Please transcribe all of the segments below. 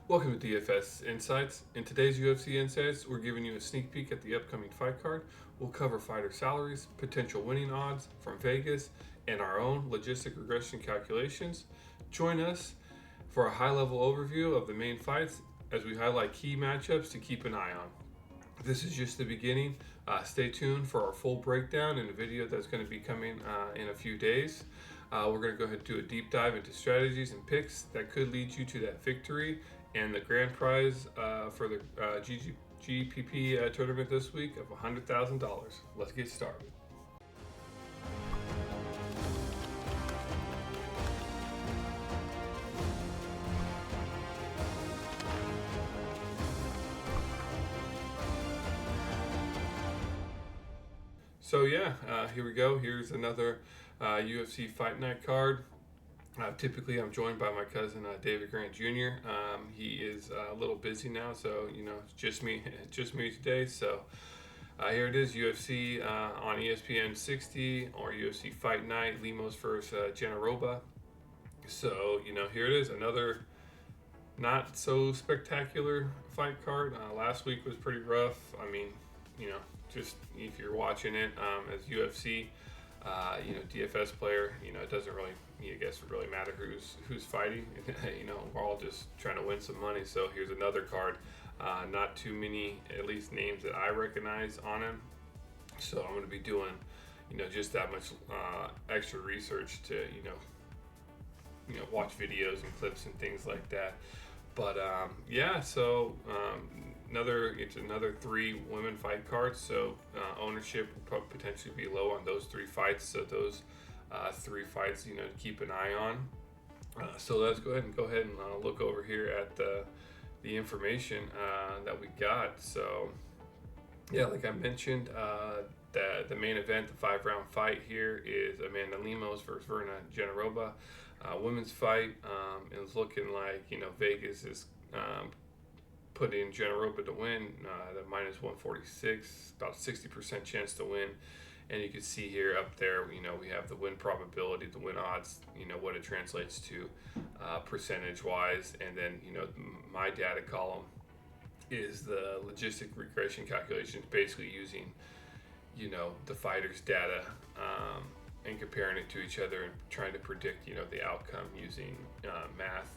Welcome to DFS Insights. In today's UFC Insights, we're giving you a sneak peek at the upcoming fight card. We'll cover fighter salaries, potential winning odds from Vegas, and our own logistic regression calculations. Join us for a high-level overview of the main fights as we highlight key matchups to keep an eye on. This is just the beginning. Stay tuned for our full breakdown in a video that's going to be coming in a few days. We're going to go ahead and do a deep dive into strategies and picks that could lead you to that victory and the grand prize for the GPP tournament this week of $100,000. Let's get started. So here we go. Here's another UFC Fight Night card. Typically, I'm joined by my cousin David Grant Jr. He is a little busy now, so it's just me today. So here it is: UFC on ESPN 60 or UFC Fight Night, Lemos versus Jandiroba. So here it is, another not so spectacular fight card. Last week was pretty rough. I mean, just if you're watching it as UFC. DFS player, it doesn't really, really matter who's fighting. We're all just trying to win some money. So here's another card. Not too many, at least names that I recognize on him. So I'm going to be doing, just that much extra research to, watch videos and clips and things like that. But it's another 3 women fight cards, so ownership will potentially be low on those 3 fights. So those 3 fights, to keep an eye on. So let's go ahead and look over here at the information that we got. So like I mentioned, the main event, the 5-round fight here is Amanda Lemos versus Verna Jandiroba. Women's fight is looking like Vegas is putting Jandiroba to win, the minus 146, about 60% chance to win. And you can see here up there, we have the win probability, the win odds, what it translates to percentage wise. And then, my data column is the logistic regression calculations, basically using, the fighter's data and comparing it to each other and trying to predict, the outcome using math.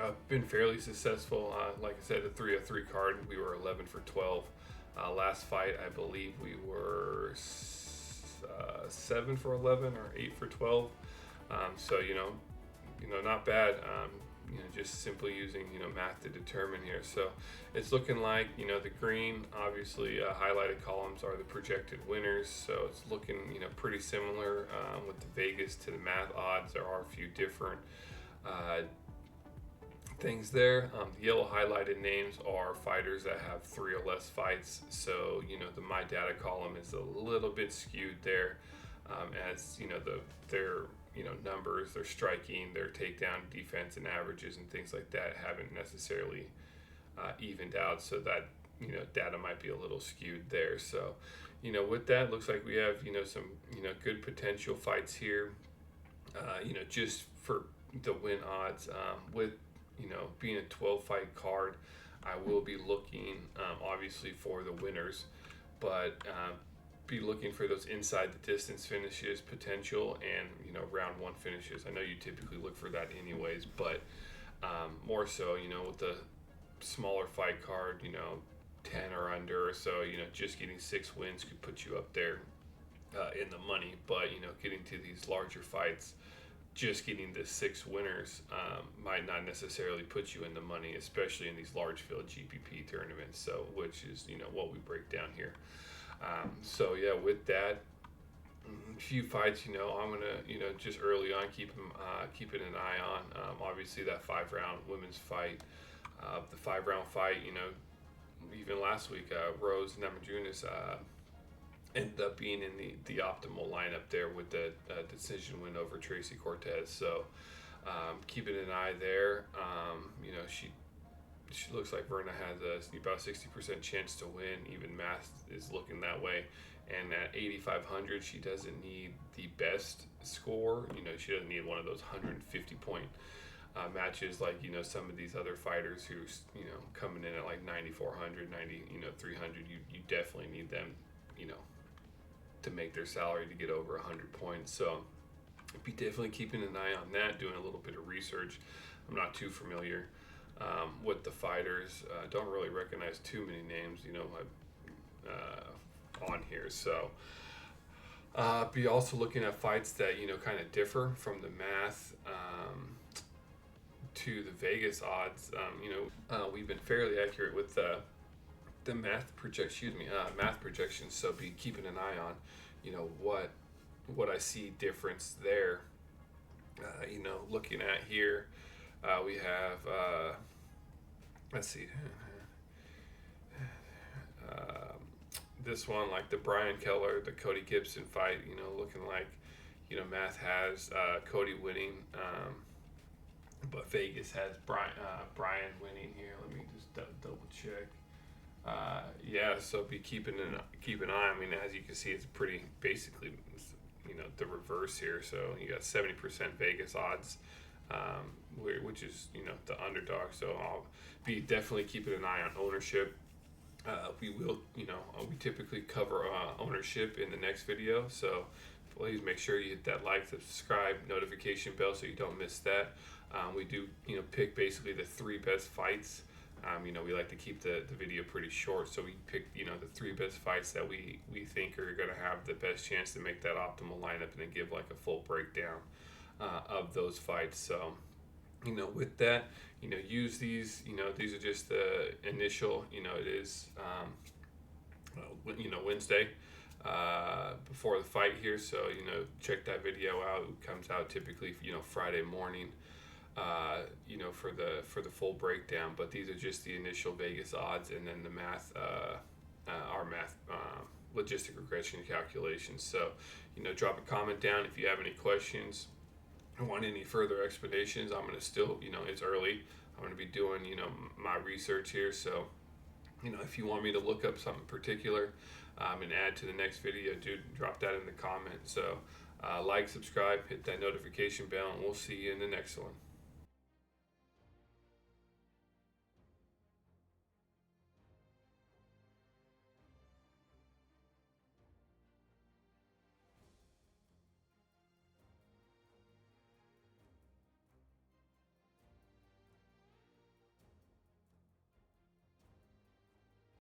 I've been fairly successful. Like I said, the 3-3 card, we were 11 for 12. Last fight, I believe we were 7 for 11 or 8 for 12. So not bad. Just simply using math to determine here. So it's looking like the green, obviously highlighted columns are the projected winners. So it's looking pretty similar with the Vegas to the math odds. There are a few different things there. The yellow highlighted names are fighters that have 3 or less fights. So the my data column is a little bit skewed there, as their numbers, their striking, their takedown defense and averages and things like that haven't necessarily evened out. So that data might be a little skewed there. So with that, looks like we have some good potential fights here. Just for the win odds with being a 12 fight card, I will be looking obviously for the winners, but be looking for those inside the distance finishes potential and round 1 finishes. I know you typically look for that anyways, but more so with the smaller fight card, 10 or under or so, just getting 6 wins could put you up there in the money. But getting to these larger fights, just getting the 6 winners might not necessarily put you in the money, especially in these large field GPP tournaments. So, which is what we break down here. With that, a few fights, I'm gonna just early on keeping an eye on. Obviously that 5-round women's fight, the 5-round fight, even last week, Rose Namajunas ended up being in the optimal lineup there with the decision win over Tracy Cortez. So keeping an eye there. She looks like Verna has about 60% chance to win. Even math is looking that way. And at 8,500, she doesn't need the best score. She doesn't need one of those 150 point matches like, some of these other fighters who's, coming in at like 9,400, 300. You definitely need them, to make their salary to get over 100 points. So be definitely keeping an eye on that, doing a little bit of research. I'm not too familiar with the fighters. Don't really recognize too many names, on here. So be also looking at fights that, kind of differ from the math to the Vegas odds. We've been fairly accurate with the math projections. So be keeping an eye on, what I see difference there. Looking at here, we have, let's see, this one, like the Brian Keller, the Cody Gibson fight, looking like, math has Cody winning, but Vegas has Brian winning here. Let me just double check. So be keep an eye. I mean, as you can see, it's pretty basically, the reverse here. So you got 70% Vegas odds, which is, the underdog. So I'll be definitely keeping an eye on ownership. We will, we typically cover ownership in the next video. So please make sure you hit that like, subscribe, notification bell so you don't miss that. We do, pick basically the 3 best fights. We like to keep the video pretty short, so we pick, the 3 best fights that we think are going to have the best chance to make that optimal lineup, and then give like a full breakdown of those fights. So, with that, use these, these are just the initial, it is, Wednesday before the fight here. So, check that video out. It comes out typically, Friday morning. For the full breakdown, but these are just the initial Vegas odds, and then the math, our math, logistic regression calculations. So, drop a comment down if you have any questions or want any further explanations. I'm going to still, it's early. I'm going to be doing, my research here. So, if you want me to look up something particular, and add to the next video, drop that in the comments. So, like, subscribe, hit that notification bell, and we'll see you in the next one.